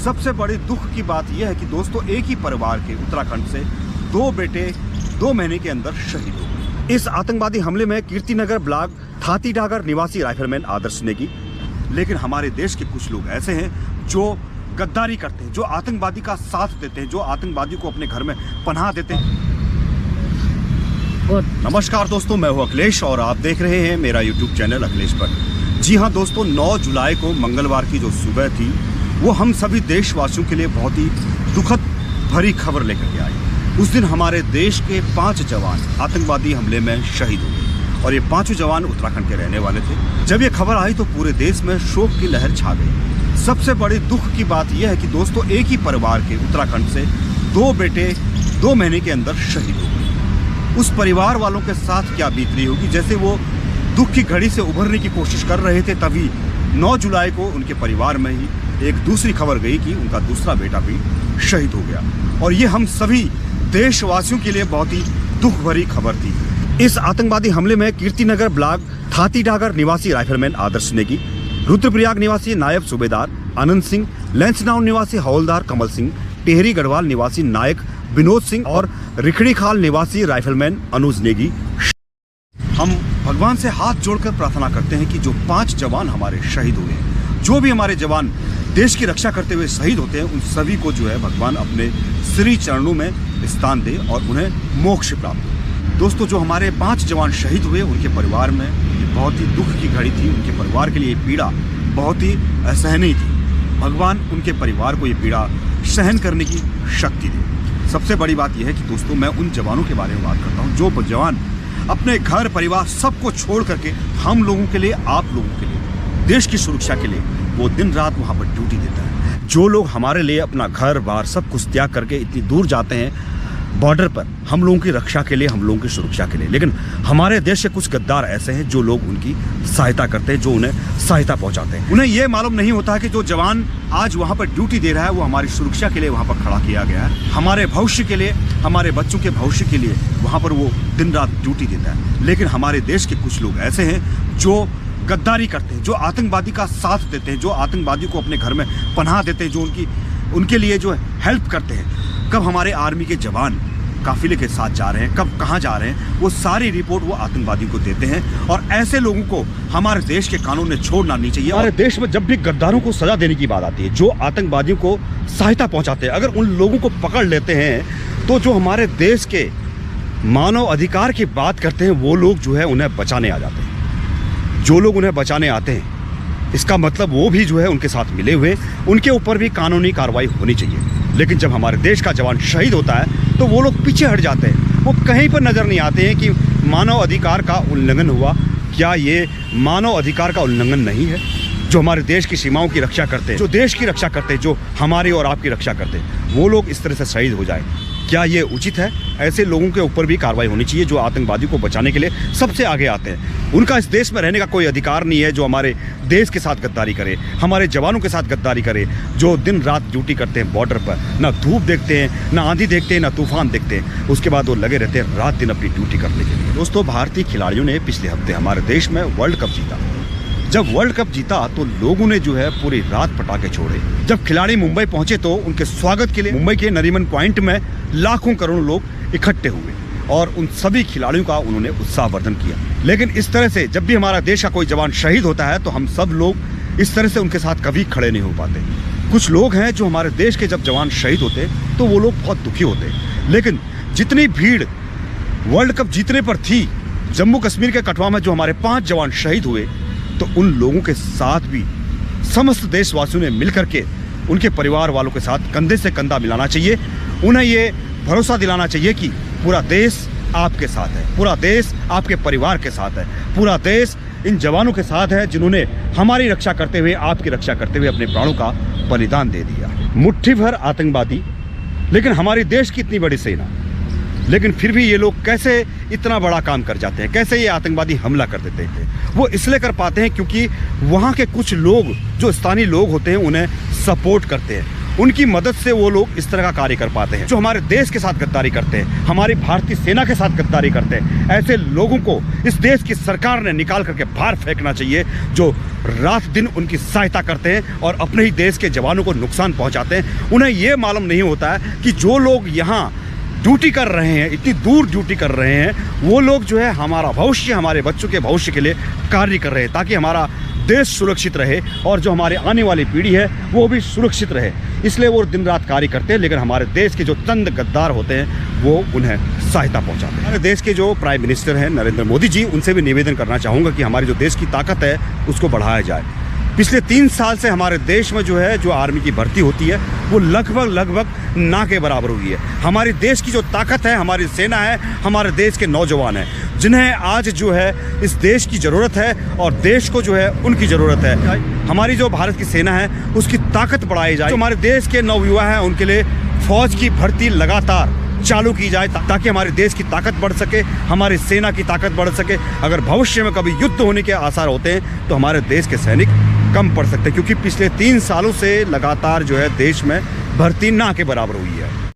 सबसे बड़ी दुख की बात यह है कि दोस्तों एक ही परिवार के उत्तराखंड से 2 बेटे 2 महीने के अंदर शहीद हो गए। इस आतंकवादी हमले में कीर्तिनगर ब्लॉक थातीडागर निवासी राइफलमैन आदर्श नेगी। लेकिन हमारे देश के कुछ लोग ऐसे हैं जो गद्दारी करते हैं, जो आतंकवादी का साथ देते हैं, जो आतंकवादी को अपने घर में पनाह देते हैं। नमस्कार दोस्तों, मैं हूं अखिलेश और आप देख रहे हैं मेरा YouTube चैनल अखिलेश पर। जी हां दोस्तों, 9 जुलाई को मंगलवार की जो सुबह थी वो हम सभी देशवासियों के लिए बहुत ही दुखद भरी खबर लेकर के आई। उस दिन हमारे देश के 5 जवान आतंकवादी हमले में शहीद हो गए और ये 5 जवान उत्तराखंड के रहने वाले थे। जब ये खबर आई तो पूरे देश में शोक की लहर छा गई। सबसे बड़ी दुख की बात यह है कि दोस्तों एक ही परिवार के उत्तराखंड से 2 बेटे 2 महीने के अंदर शहीद हो गए। उस परिवार वालों के साथ क्या बीत रही होगी। जैसे वो दुख की घड़ी से उभरने की कोशिश कर रहे थे, तभी 9 जुलाई को उनके परिवार में ही एक दूसरी खबर गई कि उनका दूसरा बेटा भी शहीद हो गया। और ये हम सभी देशवासियों के लिए बहुत ही दुख भरी खबर थी। इस आतंकवादी हमले में कीर्तिनगर ब्लॉक थातीडागर निवासी राइफलमैन आदर्श नेगी, रुद्रप्रयाग निवासी नायब सूबेदार आनंद सिंह, लैंसडाउन निवासी हवलदार कमल सिंह, टेहरी गढ़वाल निवासी नायक विनोद सिंह और रिखड़ी खाल निवासी राइफलमैन अनुज नेगी। हम भगवान से हाथ जोड़कर प्रार्थना करते हैं कि जो 5 जवान हमारे शहीद हुए हैं, जो भी हमारे जवान देश की रक्षा करते हुए शहीद होते हैं, उन सभी को जो है भगवान अपने श्री चरणों में स्थान दे और उन्हें मोक्ष प्राप्त हो। दोस्तों जो हमारे 5 जवान शहीद हुए उनके परिवार में ये बहुत ही दुख की घड़ी थी। उनके परिवार के लिए पीड़ा बहुत ही असहनीय थी। भगवान उनके परिवार को ये पीड़ा सहन करने की शक्ति दे। सबसे बड़ी बात यह है कि दोस्तों मैं उन जवानों के बारे में बात करता हूँ जो जवान अपने घर परिवार सबको छोड़ करके हम लोगों के लिए, आप लोगों के लिए, देश की सुरक्षा के लिए वो दिन रात वहाँ पर ड्यूटी देता है। जो लोग हमारे लिए अपना घर बार सब कुछ त्याग करके इतनी दूर जाते हैं बॉर्डर पर हम लोगों की रक्षा के लिए, हम लोगों की सुरक्षा के लिए, लेकिन हमारे देश के कुछ गद्दार ऐसे हैं जो लोग उनकी सहायता करते हैं, जो उन्हें सहायता पहुंचाते हैं। उन्हें यह मालूम नहीं होता है कि जो जवान आज वहां पर ड्यूटी दे रहा है वो हमारी सुरक्षा के लिए वहां पर खड़ा किया गया है, हमारे भविष्य के लिए, हमारे बच्चों के भविष्य के लिए वहां पर वो दिन रात ड्यूटी देता है। लेकिन हमारे देश के कुछ लोग ऐसे हैं जो गद्दारी करते हैं, जो आतंकवादी का साथ देते हैं, जो आतंकवादी को अपने घर में पनाह देते हैं, जो उनके लिए जो हेल्प करते हैं। कब हमारे आर्मी के जवान काफिले के साथ जा रहे हैं, कब कहाँ जा रहे हैं, वो सारी रिपोर्ट वो आतंकवादियों को देते हैं। और ऐसे लोगों को हमारे देश के कानून में छोड़ना नहीं चाहिए। हमारे देश में जब भी गद्दारों को सजा देने की बात आती है, जो आतंकवादियों को सहायता पहुंचाते हैं, अगर उन लोगों को पकड़ लेते हैं तो जो हमारे देश के मानव अधिकार की बात करते हैं वो लोग जो है उन्हें बचाने आ जाते हैं। जो लोग उन्हें बचाने आते हैं इसका मतलब वो भी जो है उनके साथ मिले हुए, उनके ऊपर भी कानूनी कार्रवाई होनी चाहिए। लेकिन जब हमारे देश का जवान शहीद होता है तो वो लोग पीछे हट जाते हैं। वो कहीं पर नजर नहीं आते हैं कि मानव अधिकार का उल्लंघन हुआ। क्या ये मानव अधिकार का उल्लंघन नहीं है? जो हमारे देश की सीमाओं की रक्षा करते हैं, जो देश की रक्षा करते हैं, जो हमारी और आपकी रक्षा करते हैं, वो लोग इस तरह से शहीद हो जाए, क्या ये उचित है? ऐसे लोगों के ऊपर भी कार्रवाई होनी चाहिए जो आतंकवादी को बचाने के लिए सबसे आगे आते हैं। उनका इस देश में रहने का कोई अधिकार नहीं है जो हमारे देश के साथ गद्दारी करे, हमारे जवानों के साथ गद्दारी करे, जो दिन रात ड्यूटी करते हैं बॉर्डर पर, ना धूप देखते हैं, ना आंधी देखते हैं, ना तूफान देखते हैं, उसके बाद वो लगे रहते हैं रात दिन अपनी ड्यूटी करने के लिए। दोस्तों भारतीय खिलाड़ियों ने पिछले हफ्ते हमारे देश में वर्ल्ड कप जीता। जब वर्ल्ड कप जीता तो लोगों ने जो है पूरी रात पटाखे छोड़े। जब खिलाड़ी मुंबई पहुंचे तो उनके स्वागत के लिए मुंबई के नरीमन पॉइंट में लाखों करोड़ों लोग इकट्ठे हुए और उन सभी खिलाड़ियों का उन्होंने उत्साहवर्धन किया। लेकिन इस तरह से जब भी हमारा देश का कोई जवान शहीद होता है तो हम सब लोग इस तरह से उनके साथ कभी खड़े नहीं हो पाते। कुछ लोग हैं जो हमारे देश के जब जवान शहीद होते तो वो लोग बहुत दुखी होते। लेकिन जितनी भीड़ वर्ल्ड कप जीतने पर थी, जम्मू कश्मीर के कठुआ में जो हमारे 5 जवान शहीद हुए, तो उन लोगों के साथ भी समस्त देशवासियों ने मिलकर के उनके परिवार वालों के साथ कंधे से कंधा मिलाना चाहिए। उन्हें ये भरोसा दिलाना चाहिए कि पूरा देश आपके साथ है, पूरा देश आपके परिवार के साथ है, पूरा देश इन जवानों के साथ है जिन्होंने हमारी रक्षा करते हुए, आपकी रक्षा करते हुए अपने प्राणों का बलिदान दे दिया। मुट्ठी भर आतंकवादी, लेकिन हमारी देश की इतनी बड़ी सेना, लेकिन फिर भी ये लोग कैसे इतना बड़ा काम कर जाते हैं, कैसे ये आतंकवादी हमला कर देते हैं? वो इसलिए कर पाते हैं क्योंकि वहाँ के कुछ लोग जो स्थानीय लोग होते हैं उन्हें सपोर्ट करते हैं उनकी मदद से वो लोग इस तरह का कार्य कर पाते हैं। जो हमारे देश के साथ गद्दारी करते हैं, हमारी भारतीय सेना के साथ गद्दारी करते हैं, ऐसे लोगों को इस देश की सरकार ने निकाल करके बाहर फेंकना चाहिए, जो रात दिन उनकी सहायता करते हैं और अपने ही देश के जवानों को नुकसान पहुंचाते हैं। उन्हें ये मालूम नहीं होता है कि जो लोग यहाँ ड्यूटी कर रहे हैं, इतनी दूर ड्यूटी कर रहे हैं, वो लोग जो है हमारा भविष्य, हमारे बच्चों के भविष्य के लिए कार्य कर रहे हैं, ताकि हमारा देश सुरक्षित रहे और जो हमारे आने वाली पीढ़ी है वो भी सुरक्षित रहे। इसलिए वो दिन रात कार्य करते हैं, लेकिन हमारे देश के जो चंद गद्दार होते हैं वो उन्हें सहायता पहुंचाते हैं। हमारे देश के जो प्राइम मिनिस्टर हैं नरेंद्र मोदी जी, उनसे भी निवेदन करना चाहूँगा कि हमारी जो देश की ताकत है उसको बढ़ाया जाए। पिछले 3 साल से हमारे देश में जो है जो आर्मी की भर्ती होती है वो लगभग ना के बराबर हुई है। हमारे देश की जो ताकत है, हमारी सेना है, हमारे देश के नौजवान हैं, जिन्हें आज जो है इस देश की ज़रूरत है और देश को जो है उनकी ज़रूरत है। हमारी जो भारत की सेना है उसकी ताकत बढ़ाई जाए। जो हमारे देश के नवयुवा हैं उनके लिए फ़ौज की भर्ती लगातार चालू की जाए, ताकि हमारे देश की ताकत बढ़ सके, हमारी सेना की ताकत बढ़ सके। अगर भविष्य में कभी युद्ध होने के आसार होते हैं तो हमारे देश के सैनिक कम पड़ सकते हैं, क्योंकि पिछले 3 सालों से लगातार जो है देश में भर्ती ना के बराबर हुई है।